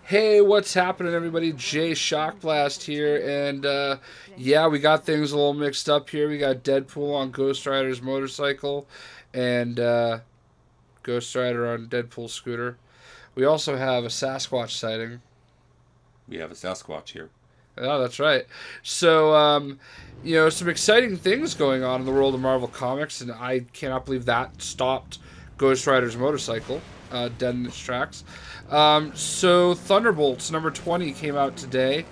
Hey, what's happening, everybody? Jay Shockblast here, and yeah, we got things a little mixed up here. We got Deadpool on Ghost Rider's motorcycle, and Ghost Rider on Deadpool's scooter. We also have a Sasquatch sighting. We have a Sasquatch here. Oh, that's right. So, some exciting things going on in the world of Marvel Comics, and I cannot believe that stopped Ghost Rider's motorcycle dead in its tracks. So Thunderbolts number 20 came out today,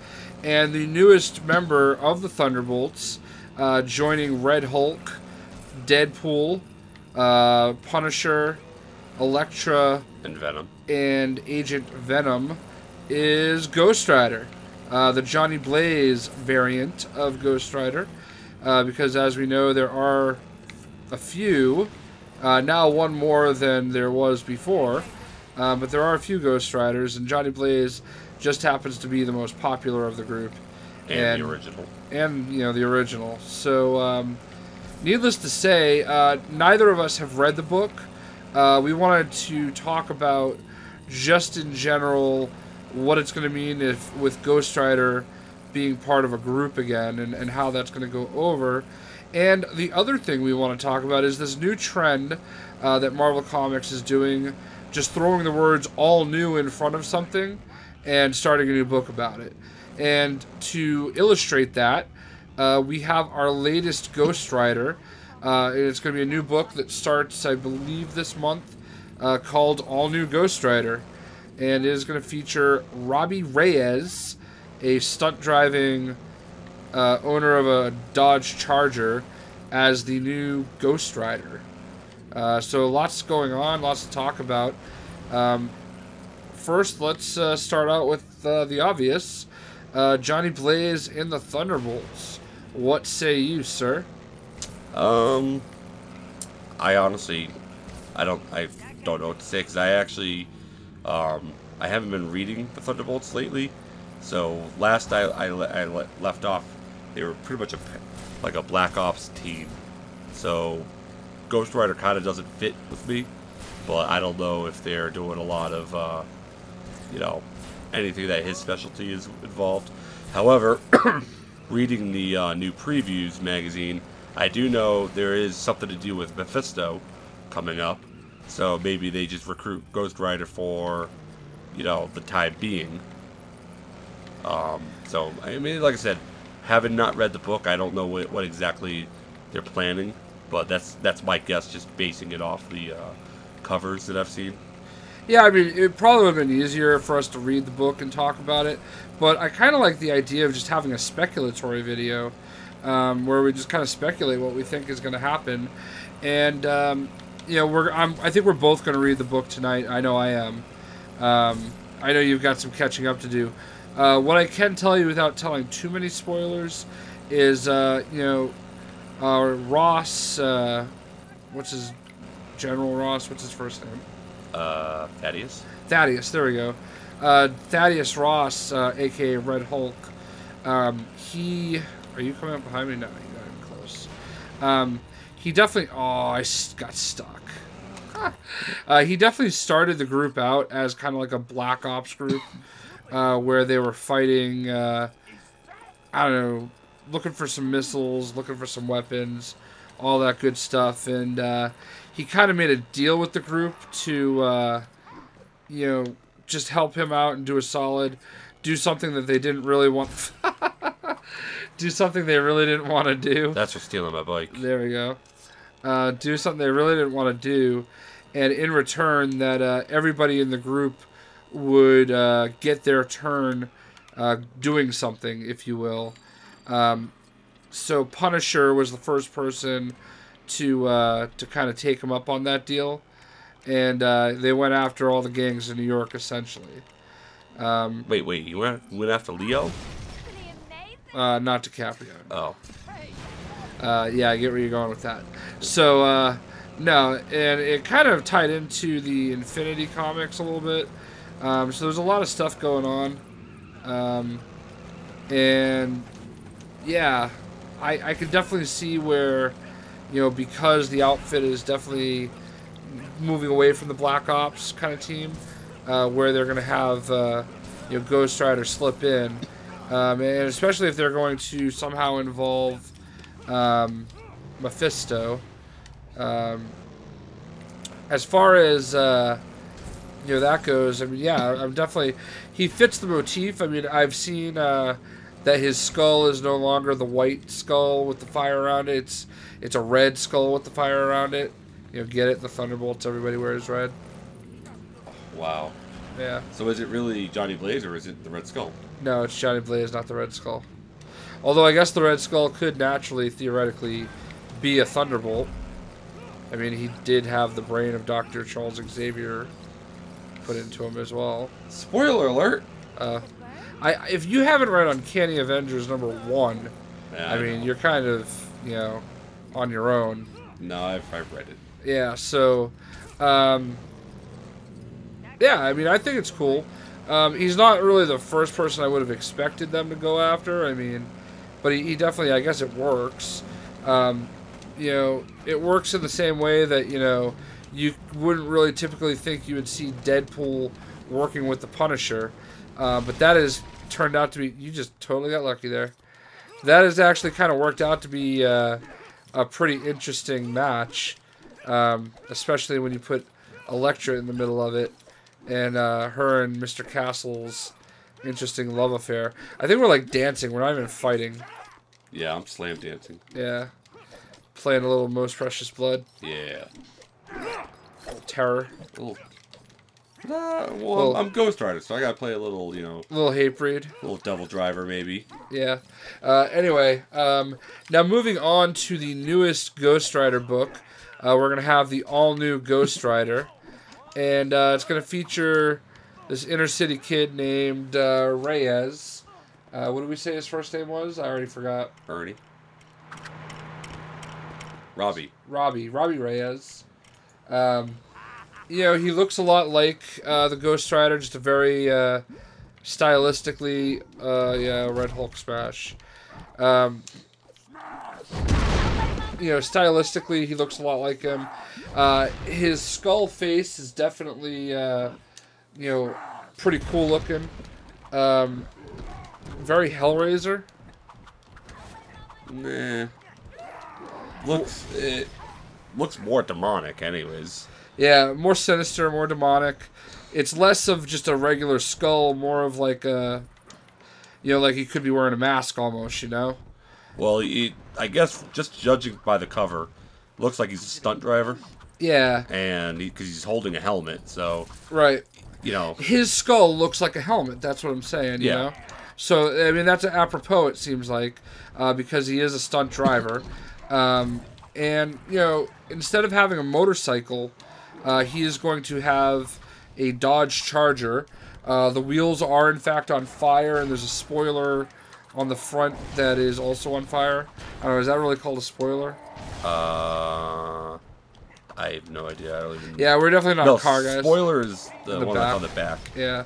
and the newest member of the Thunderbolts, joining Red Hulk, Deadpool, Punisher, Elektra, And Venom. and Agent Venom, is Ghost Rider, the Johnny Blaze variant of Ghost Rider, because as we know there are a few, now one more than there was before. But there are a few Ghost Riders, and Johnny Blaze just happens to be the most popular of the group. And the original. And, the original. So, needless to say, neither of us have read the book. We wanted to talk about, just in general, what it's going to mean with Ghost Rider being part of a group again, and how that's going to go over. And the other thing we want to talk about is this new trend that Marvel Comics is doing, just throwing the words all new in front of something and starting a new book about it. And to illustrate that, we have our latest Ghost Rider. It's going to be a new book that starts, I believe, this month, called All New Ghost Rider. And it is going to feature Robbie Reyes, a stunt-driving owner of a Dodge Charger, as the new Ghost Rider. So lots going on, lots to talk about. First, let's start out with the obvious. Johnny Blaze in the Thunderbolts. What say you, sir? I honestly, I don't know what to say, because I actually, I haven't been reading the Thunderbolts lately. So last I left off, they were pretty much like a Black Ops team. So Ghost Rider kind of doesn't fit with me, but I don't know if they're doing a lot of, anything that his specialty is involved. However, reading the new previews magazine, I do know there is something to do with Mephisto coming up, so maybe they just recruit Ghost Rider for, the time being. So, I mean, like I said, having not read the book, I don't know what exactly they're planning. But that's my guess, just basing it off the covers that I've seen. Yeah, I mean, it probably would have been easier for us to read the book and talk about it. But I kind of like the idea of just having a speculatory video, where we just kind of speculate what we think is going to happen. And I think we're both going to read the book tonight. I know I am. I know you've got some catching up to do. What I can tell you without telling too many spoilers is, Ross, what's his, General Ross, what's his first name? Thaddeus? Thaddeus, there we go. Thaddeus Ross, a.k.a. Red Hulk, are you coming up behind me? No, you got him close. He definitely, I got stuck. He definitely started the group out as kind of like a Black Ops group, where they were fighting, I don't know, looking for some missiles, looking for some weapons, all that good stuff. And he kind of made a deal with the group to, just help him out and do a solid, do something that they didn't really want, do something they really didn't want to do. That's for stealing my bike. There we go. Do something they really didn't want to do, and in return that everybody in the group would get their turn doing something, if you will. So Punisher was the first person to kind of take him up on that deal, and they went after all the gangs in New York, essentially. Wait, you went after Leo? Not DiCaprio. Oh. Yeah, I get where you're going with that. So, no, and it kind of tied into the Infinity comics a little bit. So there's a lot of stuff going on. And yeah, I could definitely see where, because the outfit is definitely moving away from the Black Ops kind of team, where they're going to have Ghost Rider slip in, and especially if they're going to somehow involve Mephisto. As far as that goes, I mean, yeah, I'm definitely, he fits the motif. I mean, I've seen that his skull is no longer the white skull with the fire around it. It's a red skull with the fire around it. Get it? The Thunderbolts, everybody wears red. Wow. Yeah. So is it really Johnny Blaze or is it the Red Skull? No, it's Johnny Blaze, not the Red Skull. Although I guess the Red Skull could naturally, theoretically, be a Thunderbolt. I mean, he did have the brain of Dr. Charles Xavier put into him as well. Spoiler alert! If you haven't read Uncanny Avengers #1, Yeah, I mean, you're kind of, on your own. No, I've read it. Yeah, so, yeah, I mean, I think it's cool. He's not really the first person I would have expected them to go after. I mean, but he definitely, I guess it works. It works in the same way that, you wouldn't really typically think you would see Deadpool working with the Punisher. But that has turned out to be, you just totally got lucky there. That has actually kind of worked out to be a pretty interesting match. Especially when you put Elektra in the middle of it. And her and Mr. Castle's interesting love affair. I think we're like dancing. We're not even fighting. Yeah, I'm slam dancing. Yeah. Playing a little Most Precious Blood. Yeah. Terror. I'm Ghost Rider, so I gotta play a little, Little Hatebreed. Little Devil Driver, maybe. Yeah. Anyway, now moving on to the newest Ghost Rider book. We're going to have the all-new Ghost Rider. And it's going to feature this inner-city kid named Reyes. What did we say his first name was? I already forgot. Ernie. Robbie Reyes. He looks a lot like the Ghost Rider, just a very stylistically, Red Hulk smash. Stylistically, he looks a lot like him. His skull face is definitely, pretty cool looking. Very Hellraiser. Nah. Looks more demonic, anyways. Yeah, more sinister, more demonic. It's less of just a regular skull, more of like a, like he could be wearing a mask almost, Well, I guess just judging by the cover, looks like he's a stunt driver. Yeah. And because he's holding a helmet, so. Right. His skull looks like a helmet. That's what I'm saying. You know. So I mean, that's apropos. It seems like because he is a stunt driver, and instead of having a motorcycle, he is going to have a Dodge Charger. The wheels are in fact on fire, and there's a spoiler on the front that is also on fire. I don't know, is that really called a spoiler? I have no idea. I don't even. Yeah, we're definitely not car guys. Spoiler is the one that's on the back. Yeah,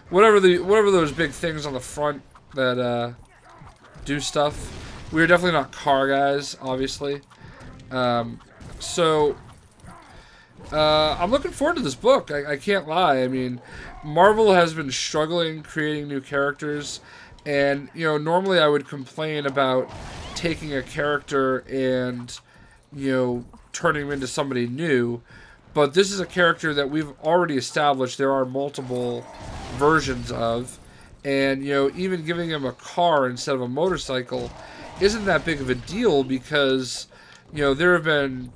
whatever those big things on the front that do stuff. We're definitely not car guys, obviously. So I'm looking forward to this book. I can't lie. I mean, Marvel has been struggling creating new characters. And, normally I would complain about taking a character and, turning him into somebody new. But this is a character that we've already established there are multiple versions of. And, even giving him a car instead of a motorcycle isn't that big of a deal because, there have been,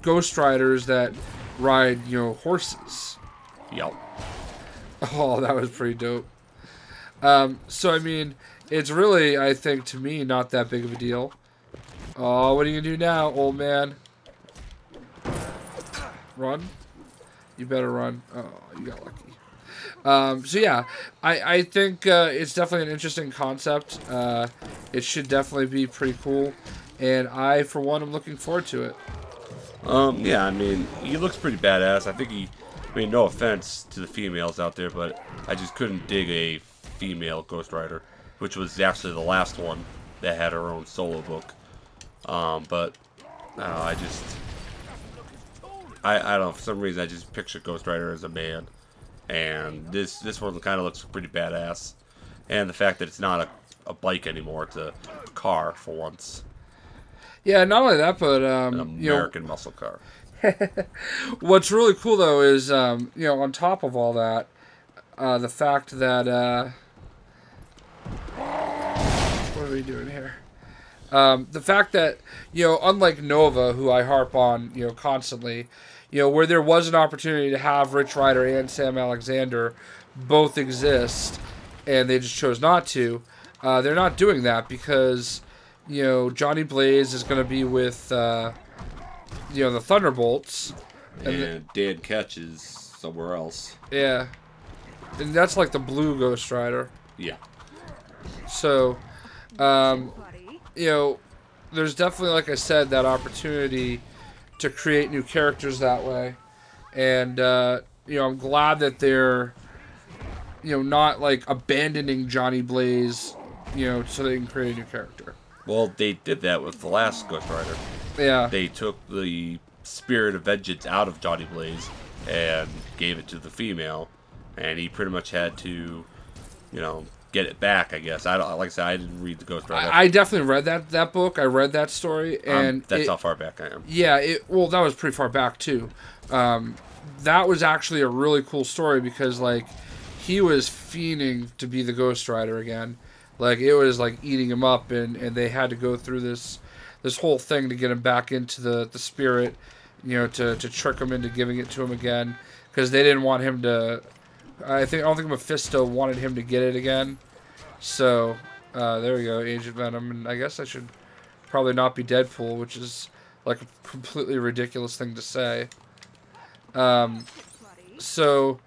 Ghost Riders that ride, horses. Yep. Oh, that was pretty dope. So, I mean, it's really, I think, to me, not that big of a deal. Oh, what are you going to do now, old man? Run? You better run. Oh, you got lucky. So, yeah, I think it's definitely an interesting concept. It should definitely be pretty cool. And I, for one, am looking forward to it. Yeah, I mean, he looks pretty badass. I think no offense to the females out there, but I just couldn't dig a female Ghost Rider, which was actually the last one that had her own solo book. But I don't know, I don't know, for some reason I just picture Ghost Rider as a man. and this one kind of looks pretty badass. And the fact that it's not a bike anymore, it's a car for once. Yeah, not only that, but An American muscle car. What's really cool though is on top of all that, the fact that what are we doing here? The fact that unlike Nova, who I harp on constantly, where there was an opportunity to have Rich Rider and Sam Alexander both exist, and they just chose not to. They're not doing that because Johnny Blaze is going to be with the Thunderbolts, and Dan Ketch is somewhere else. Yeah, and that's like the blue Ghost Rider. Yeah. So, there's definitely, like I said, that opportunity to create new characters that way, and I'm glad that they're not like abandoning Johnny Blaze, so they can create a new character. Well, they did that with the last Ghost Rider. Yeah. They took the spirit of vengeance out of Johnny Blaze and gave it to the female, and he pretty much had to, get it back. I guess like I said, I didn't read the Ghost Rider. I definitely read that book. I read that story, and that's how far back I am. Yeah. That was pretty far back too. That was actually a really cool story because like he was fiending to be the Ghost Rider again. Like it was like eating him up, and they had to go through this whole thing to get him back into the spirit, to trick him into giving it to him again, because they didn't want him to. I don't think Mephisto wanted him to get it again. So there we go, Agent Venom, and I guess I should probably not be Deadpool, which is like a completely ridiculous thing to say. So.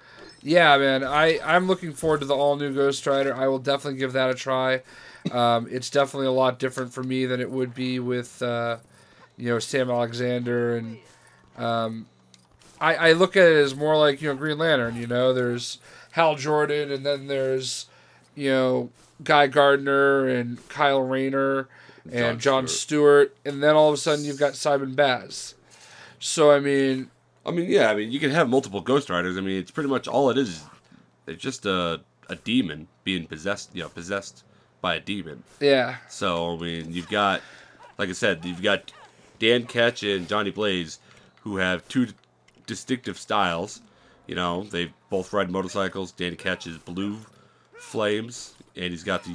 Yeah, man, I'm looking forward to the all-new Ghost Rider. I will definitely give that a try. It's definitely a lot different for me than it would be with, Sam Alexander. And I look at it as more like, Green Lantern. There's Hal Jordan, and then there's, Guy Gardner and Kyle Rayner and John Stewart. And then all of a sudden you've got Simon Baz. So, I mean, you can have multiple Ghost Riders. It's pretty much all it is. It's just a demon being possessed, possessed by a demon. Yeah. So, you've got, like I said, you've got Dan Ketch and Johnny Blaze, who have two distinctive styles. They both ride motorcycles. Dan Ketch is blue flames, and he's got the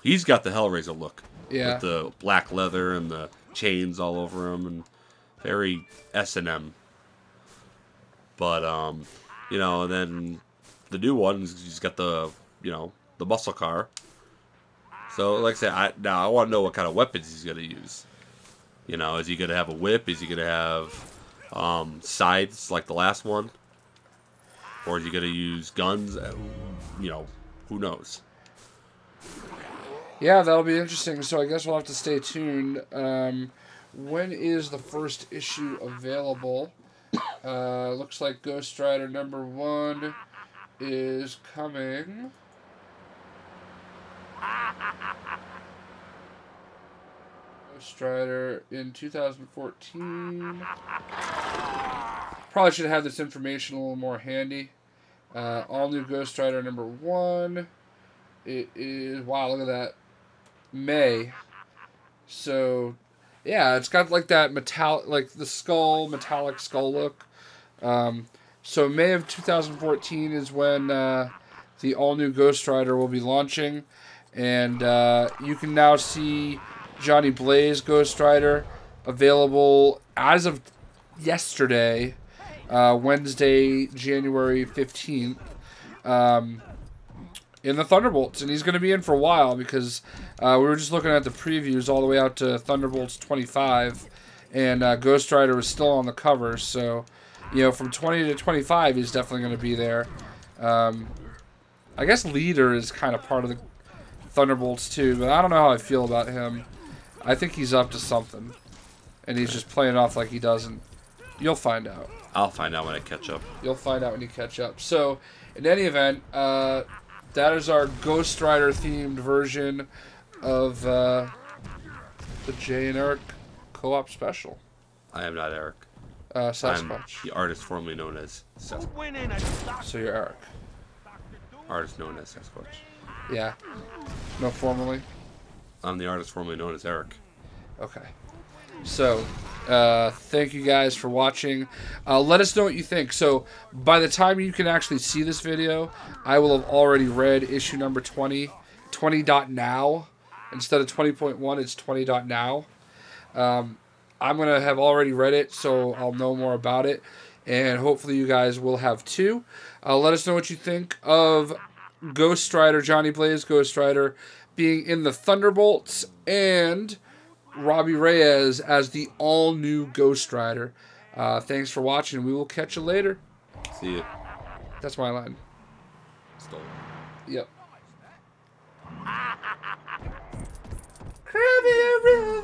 Hellraiser look. Yeah. With the black leather and the chains all over him, and very S&M. But, and then the new one, he's got the muscle car. So, like I said, I want to know what kind of weapons he's going to use. Is he going to have a whip? Is he going to have scythes like the last one? Or is he going to use guns? Who knows? Yeah, that'll be interesting. So I guess we'll have to stay tuned. When is the first issue available? Looks like Ghost Rider #1 is coming. Ghost Rider in 2014. Probably should have this information a little more handy. All new Ghost Rider #1. It is, wow, look at that. May. So, yeah, it's got like that metallic, like the metallic skull look. So May of 2014 is when the all-new Ghost Rider will be launching. And you can now see Johnny Blaze Ghost Rider available as of yesterday, Wednesday, January 15th, in the Thunderbolts. And he's going to be in for a while because we were just looking at the previews all the way out to Thunderbolts 25. And Ghost Rider was still on the cover. So, from 20 to 25, he's definitely going to be there. I guess Leader is kind of part of the Thunderbolts too, but I don't know how I feel about him. I think he's up to something. And he's just playing off like he doesn't. You'll find out. I'll find out when I catch up. You'll find out when you catch up. So, in any event, that is our Ghost Rider themed version of the Jay and Eric co-op special. I am not Eric. I'm Sasquatch. the artist formerly known as Sasquatch. So you're Eric. Artist known as Sasquatch. Yeah. No, formally. I'm the artist formerly known as Eric. Okay. So, thank you guys for watching. Let us know what you think. So, by the time you can actually see this video, I will have already read issue number 20. 20.now. Instead of 20.1, it's 20.now. I'm going to have already read it, so I'll know more about it. And hopefully you guys will have too. Let us know what you think of Ghost Rider, Johnny Blaze Ghost Rider, being in the Thunderbolts, and Robbie Reyes as the all-new Ghost Rider. Thanks for watching. We will catch you later. See ya. That's my line. Stole. Yep. Crabby River.